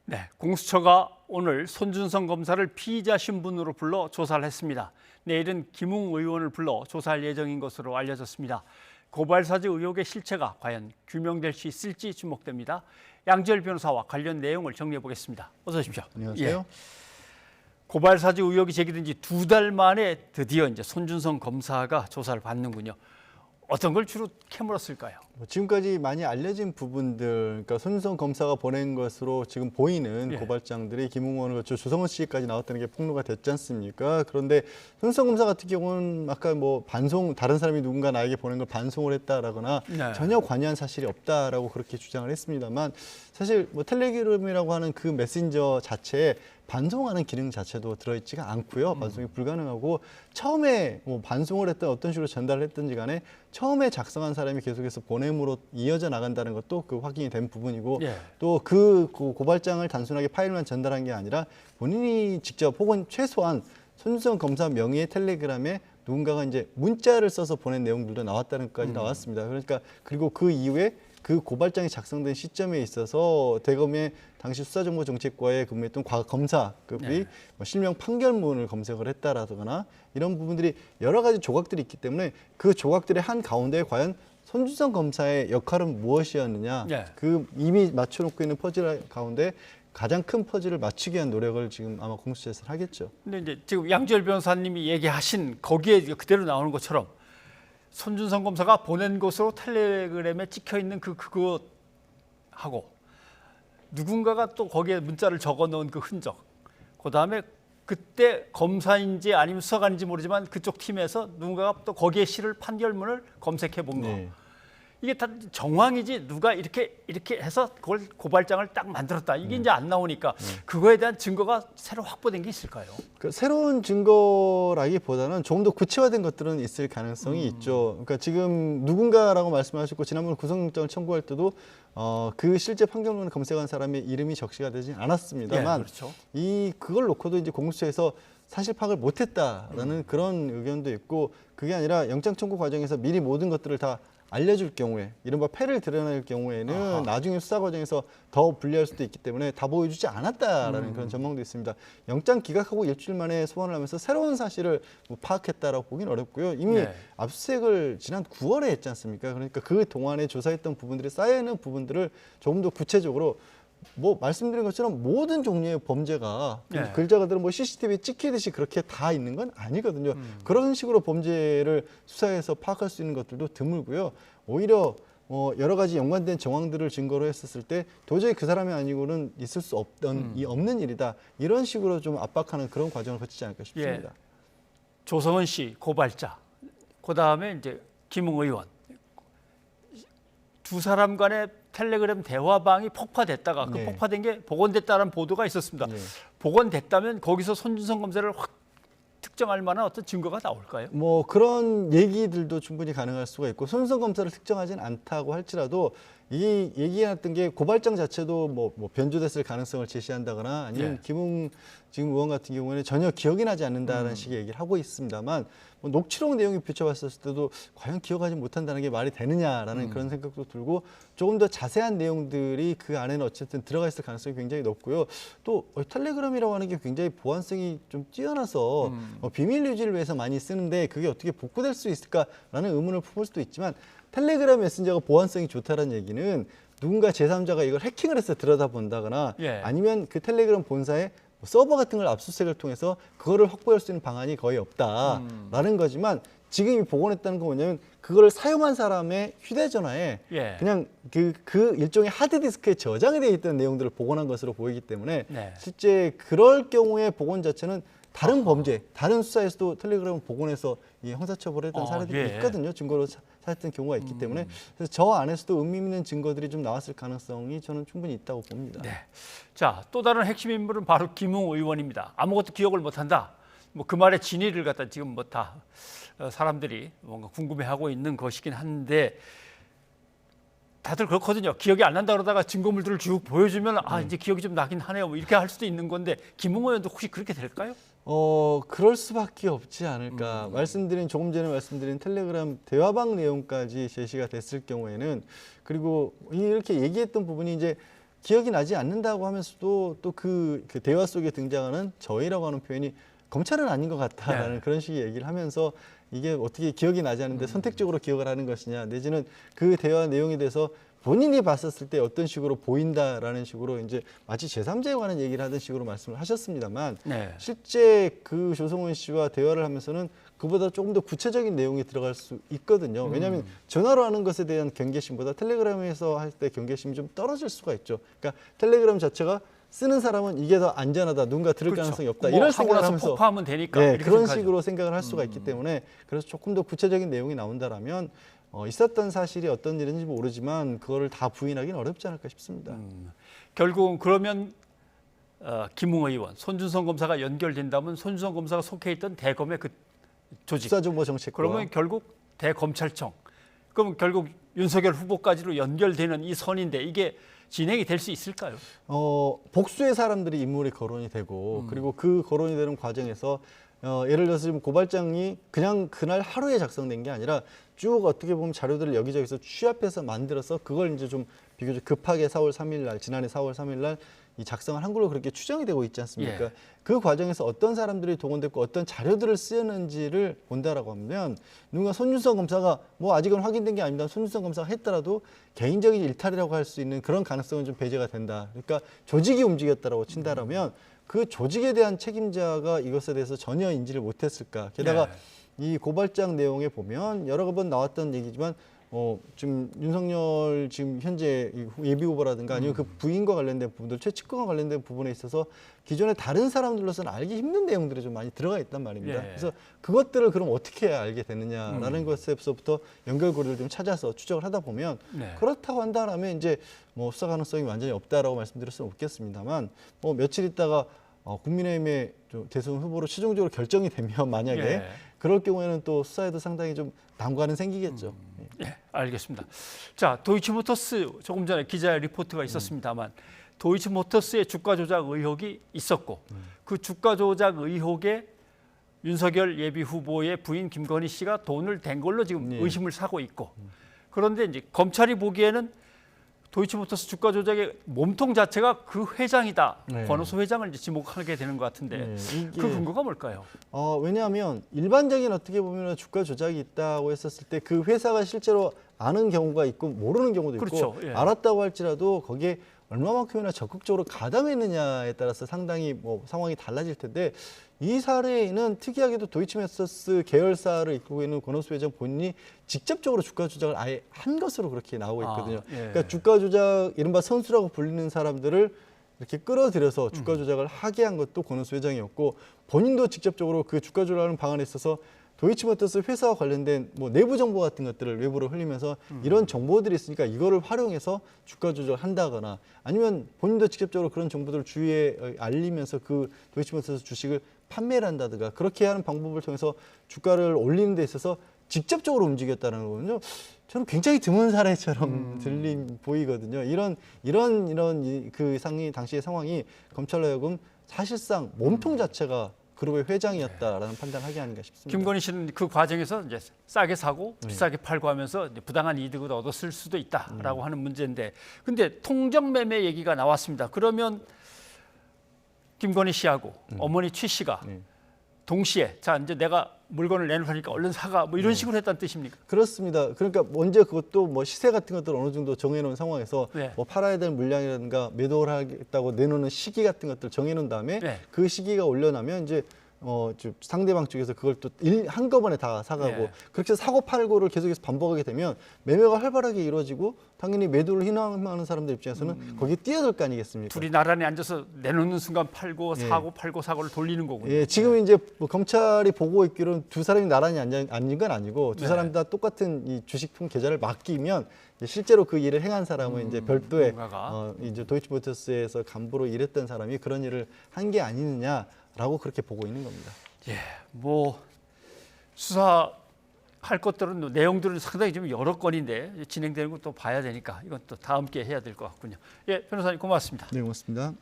네, 공수처가 오늘 손준성 검사를 피의자 신분으로 불러 조사를 했습니다. 내일은 김웅 의원을 불러 조사할 예정인 것으로 알려졌습니다. 고발사주 의혹의 실체가 과연 규명될 수 있을지 주목됩니다. 양지열 변호사와 관련 내용을 정리해 보겠습니다. 어서 오십시오. 안녕하세요. 고발사주 의혹이 제기된 지 2달 만에 드디어 이제 손준성 검사가 조사를 받는군요. 어떤 걸 주로 캐물었을까요? 지금까지 많이 알려진 부분들, 그러니까 손준성 검사가 보낸 것으로 지금 보이는 고발장들이 김웅 의원을 거쳐 조성은 씨까지 나왔다는 게 폭로가 됐지 않습니까? 그런데 손준성 검사 같은 경우는 아까 다른 사람이 누군가 나에게 보낸 걸 반송을 했다라거나 전혀 관여한 사실이 없다라고 그렇게 주장을 했습니다만, 사실 텔레그램이라고 하는 그 메신저 자체에 반송하는 기능 자체도 들어있지가 않고요. 반송이 불가능하고, 처음에 반송을 했든 어떤 식으로 전달을 했든지 간에 처음에 작성한 사람이 계속해서 보냄으로 이어져 나간다는 것도 그 확인이 된 부분이고, 또 그 고발장을 단순하게 파일만 전달한 게 아니라 본인이 직접 혹은 최소한 손준성 검사 명의의 텔레그램에 누군가가 이제 문자를 써서 보낸 내용들도 나왔다는 것까지 나왔습니다. 그러니까 그리고 그 이후에 그 고발장이 작성된 시점에 있어서 대검의 당시 수사정보정책과에 근무했던 검사급이 실명 판결문을 검색을 했다라거나 이런 부분들이 여러 가지 조각들이 있기 때문에 그 조각들의 한 가운데 과연 손준성 검사의 역할은 무엇이었느냐, 그 이미 맞춰놓고 있는 퍼즐 가운데 가장 큰 퍼즐을 맞추기 위한 노력을 지금 아마 공수처에서 하겠죠. 근데 이제 지금 양지열 변호사님이 얘기하신 거기에 그대로 나오는 것처럼 손준성 검사가 보낸 것으로 텔레그램에 찍혀 있는 그것하고 누군가가 또 거기에 문자를 적어 놓은 그 흔적, 그다음에 그때 검사인지 아니면 수사관인지 모르지만 그쪽 팀에서 누군가가 또 거기에 실을 판결문을 검색해 본 거. 이게 다 정황이지 누가 이렇게 해서 그걸 고발장을 딱 만들었다. 이게 이제 안 나오니까 그거에 대한 증거가 새로 확보된 게 있을까요? 그 새로운 증거라기보다는 조금 더 구체화된 것들은 있을 가능성이 있죠. 그러니까 지금 누군가라고 말씀하셨고, 지난번 구속영장을 청구할 때도 그 실제 판결문을 검색한 사람의 이름이 적시가 되진 않았습니다만, 그걸 놓고도 이제 공수처에서 사실 파악을 못했다라는 그런 의견도 있고, 그게 아니라 영장 청구 과정에서 미리 모든 것들을 다 알려줄 경우에, 이른바 패를 드러낼 경우에는 나중에 수사 과정에서 더 불리할 수도 있기 때문에 다 보여주지 않았다라는 그런 전망도 있습니다. 영장 기각하고 일주일 만에 소환을 하면서 새로운 사실을 파악했다라고 보기는 어렵고요. 이미 압수수색을 지난 9월에 했지 않습니까? 그러니까 그 동안에 조사했던 부분들이 쌓여있는 부분들을 조금 더 구체적으로, 말씀드린 것처럼 모든 종류의 범죄가 글자가 들은 CCTV에 찍히듯이 그렇게 다 있는 건 아니거든요. 그런 식으로 범죄를 수사해서 파악할 수 있는 것들도 드물고요. 오히려 여러 가지 연관된 정황들을 증거로 했었을 때 도저히 그 사람이 아니고는 있을 수 없는 일이다. 이런 식으로 좀 압박하는 그런 과정을 거치지 않을까 싶습니다. 조성은 씨 고발자, 그다음에 이제 김웅 의원, 두 사람 간의 텔레그램 대화방이 폭파됐다가 그 폭파된 게 복원됐다는 보도가 있었습니다. 복원됐다면 거기서 손준성 검사를 확 특정할 만한 어떤 증거가 나올까요? 그런 얘기들도 충분히 가능할 수가 있고, 손준성 검사를 특정하진 않다고 할지라도 이 얘기했던 게 고발장 자체도 변조됐을 가능성을 제시한다거나 아니면 김웅 지금 의원 같은 경우에는 전혀 기억이 나지 않는다라는 식의 얘기를 하고 있습니다만, 녹취록 내용이 비춰봤을 때도 과연 기억하지 못한다는 게 말이 되느냐라는 그런 생각도 들고, 조금 더 자세한 내용들이 그 안에는 어쨌든 들어가 있을 가능성이 굉장히 높고요. 또 텔레그램이라고 하는 게 굉장히 보안성이 좀 뛰어나서 비밀 유지를 위해서 많이 쓰는데 그게 어떻게 복구될 수 있을까라는 의문을 품을 수도 있지만, 텔레그램 메신저가 보안성이 좋다는 얘기는 누군가 제3자가 이걸 해킹을 해서 들여다본다거나 아니면 그 텔레그램 본사에 서버 같은 걸 압수수색을 통해서 그거를 확보할 수 있는 방안이 거의 없다라는 거지만, 지금 이 복원했다는 건 뭐냐면 그걸 사용한 사람의 휴대전화에 그냥 그 일종의 하드디스크에 저장이 되어 있던 내용들을 복원한 것으로 보이기 때문에 실제 그럴 경우에 복원 자체는 다른 범죄, 다른 수사에서도 텔레그램을 복원해서 형사처벌했던 사례들이 있거든요. 증거로 사용했던 경우가 있기 때문에, 그래서 저 안에서도 의미 있는 증거들이 좀 나왔을 가능성이 저는 충분히 있다고 봅니다. 자, 또 다른 핵심 인물은 바로 김웅 의원입니다. 아무것도 기억을 못한다. 그 말의 진위를 갖다 지금 다 사람들이 뭔가 궁금해하고 있는 것이긴 한데, 다들 그렇거든요. 기억이 안 난다 그러다가 증거물들을 쭉 보여주면 이제 기억이 좀 나긴 하네요. 이렇게 할 수도 있는 건데, 김웅 의원도 혹시 그렇게 될까요? 그럴 수밖에 없지 않을까. 조금 전에 말씀드린 텔레그램 대화방 내용까지 제시가 됐을 경우에는, 그리고 이렇게 얘기했던 부분이 이제 기억이 나지 않는다고 하면서도 또 그 대화 속에 등장하는 저희라고 하는 표현이 검찰은 아닌 것 같다라는 네. 그런 식의 얘기를 하면서 이게 어떻게 기억이 나지 않는데 선택적으로 기억을 하는 것이냐 내지는 그 대화 내용에 대해서 본인이 봤었을 때 어떤 식으로 보인다라는 식으로 이제 마치 제3자에 관한 얘기를 하던 식으로 말씀을 하셨습니다만 네. 실제 그 조성원 씨와 대화를 하면서는 그보다 조금 더 구체적인 내용이 들어갈 수 있거든요. 왜냐하면 전화로 하는 것에 대한 경계심보다 텔레그램에서 할 때 경계심이 좀 떨어질 수가 있죠. 그러니까 텔레그램 자체가 쓰는 사람은 이게 더 안전하다, 누군가 들을 그렇죠. 가능성이 없다 뭐 이런 하고 생각을 나서 하면서 폭파하면 되니까 네, 이렇게 그런 생각하죠. 식으로 생각을 할 수가 있기 때문에 그래서 조금 더 구체적인 내용이 나온다라면 있었던 사실이 어떤 일인지 모르지만 그거를 다 부인하기는 어렵지 않을까 싶습니다. 결국은 그러면 김웅 의원, 손준성 검사가 연결된다면 손준성 검사가 속해 있던 대검의 그 조직. 수사정보정책과 그러면 결국 대검찰청. 그럼 결국 윤석열 후보까지로 연결되는 이 선인데 이게 진행이 될 수 있을까요? 복수의 사람들이 인물이 거론이 되고 그리고 그 거론이 되는 과정에서 예를 들어서 지금 고발장이 그냥 그날 하루에 작성된 게 아니라 쭉 어떻게 보면 자료들을 여기저기서 취합해서 만들어서 그걸 이제 좀 비교적 급하게 4월 3일 날 지난해 4월 3일 날 이 작성한 한글로 그렇게 추정이 되고 있지 않습니까? 예. 그 과정에서 어떤 사람들이 동원됐고 어떤 자료들을 쓰였는지를 본다라고 하면 누군가 손준성 검사가 뭐 아직은 확인된 게 아닙니다. 손준성 검사가 했더라도 개인적인 일탈이라고 할 수 있는 그런 가능성은 좀 배제가 된다. 그러니까 조직이 움직였다라고 친다라면 그 조직에 대한 책임자가 이것에 대해서 전혀 인지를 못했을까? 게다가 이 고발장 내용에 보면 여러 번 나왔던 얘기지만 지금 윤석열 지금 현재 예비 후보라든가 아니면 그 부인과 관련된 부분들, 최측근과 관련된 부분에 있어서 기존에 다른 사람들로서는 알기 힘든 내용들이 좀 많이 들어가 있단 말입니다. 예. 그래서 그것들을 그럼 어떻게 해야 알게 되느냐라는 것에서부터 연결고리를 좀 찾아서 추적을 하다 보면 네. 그렇다고 한다라면 이제 뭐 수사 가능성이 완전히 없다라고 말씀드릴 수는 없겠습니다만 며칠 있다가 국민의힘의 대선 후보로 최종적으로 결정이 되면 만약에 예. 그럴 경우에는 또 수사에도 상당히 좀 난관은 생기겠죠. 예, 알겠습니다. 자, 도이치모터스 조금 전에 기자의 리포트가 있었습니다만 도이치모터스의 주가 조작 의혹이 있었고 그 주가 조작 의혹에 윤석열 예비 후보의 부인 김건희 씨가 돈을 댄 걸로 지금 네. 의심을 사고 있고 그런데 이제 검찰이 보기에는 도이치모터스 주가 조작의 몸통 자체가 그 회장이다. 네. 권오수 회장을 이제 지목하게 되는 것 같은데 네, 이게- 그 근거가 뭘까요? 왜냐하면 일반적인 어떻게 보면 주가 조작이 있다고 했었을 때 그 회사가 실제로 아는 경우가 있고 모르는 경우도 있고 그렇죠. 예. 알았다고 할지라도 거기에 얼마만큼이나 적극적으로 가담했느냐에 따라서 상당히 뭐 상황이 달라질 텐데 이 사례에는 특이하게도 도이치모터스 계열사를 이끌고 있는 권오수 회장 본인이 직접적으로 주가 조작을 아예 한 것으로 그렇게 나오고 있거든요. 예. 그러니까 주가 조작 이른바 선수라고 불리는 사람들을 이렇게 끌어들여서 주가 조작을 하게 한 것도 권오수 회장이었고 본인도 직접적으로 그 주가 조작하는 방안에 있어서 도이치모터스 회사와 관련된 뭐 내부 정보 같은 것들을 외부로 흘리면서 이런 정보들이 있으니까 이거를 활용해서 주가 조작을 한다거나 아니면 본인도 직접적으로 그런 정보들을 주위에 알리면서 그 도이치모터스 주식을 판매를 한다든가 그렇게 하는 방법을 통해서 주가를 올리는 데 있어서 직접적으로 움직였다는 거거든요. 저는 굉장히 드문 사례처럼 보이거든요. 이런 그 당시의 상황이 검찰로 하여금 사실상 몸통 자체가 그룹의 회장이었다라는 판단을 하게 아닌가 싶습니다. 김건희 씨는 그 과정에서 이제 싸게 사고 비싸게 팔고 하면서 이제 부당한 이득을 얻었을 수도 있다라고 하는 문제인데, 근데 통정 매매 얘기가 나왔습니다. 그러면 김건희 씨하고 어머니 최 씨가 동시에 자 이제 내가 물건을 내놓을 테니까 얼른 사가 뭐 이런 식으로 했다는 뜻입니까? 그렇습니다. 그러니까 먼저 그것도 뭐 시세 같은 것들을 어느 정도 정해놓은 상황에서 네. 뭐 팔아야 될 물량이라든가 매도를 하겠다고 내놓는 시기 같은 것들 정해놓은 다음에 네. 그 시기가 올려나면 이제 상대방 쪽에서 그걸 또 한꺼번에 다 사가고 네. 그렇게 해서 사고 팔고를 계속해서 반복하게 되면 매매가 활발하게 이루어지고 당연히 매도를 희망하는 사람들 입장에서는 거기에 뛰어들 거 아니겠습니까? 둘이 나란히 앉아서 내놓는 순간 팔고 예. 사고 팔고 사고를 돌리는 거군요. 예, 지금 이제 뭐 검찰이 보고 있기로는 두 사람이 나란히 앉은 건 아니고 두 네. 사람 다 똑같은 이 주식품 계좌를 맡기면 이제 실제로 그 일을 행한 사람은 이제 별도의 누군가가. 이제 도이치모터스에서 간부로 일했던 사람이 그런 일을 한 게 아니느냐라고 그렇게 보고 있는 겁니다. 예, 뭐 수사할 것들은 내용들은 상당히 좀 여러 건인데 진행되는 것도 봐야 되니까 이건 또 다음 기회에 해야 될 것 같군요. 예, 변호사님 고맙습니다. 네, 고맙습니다.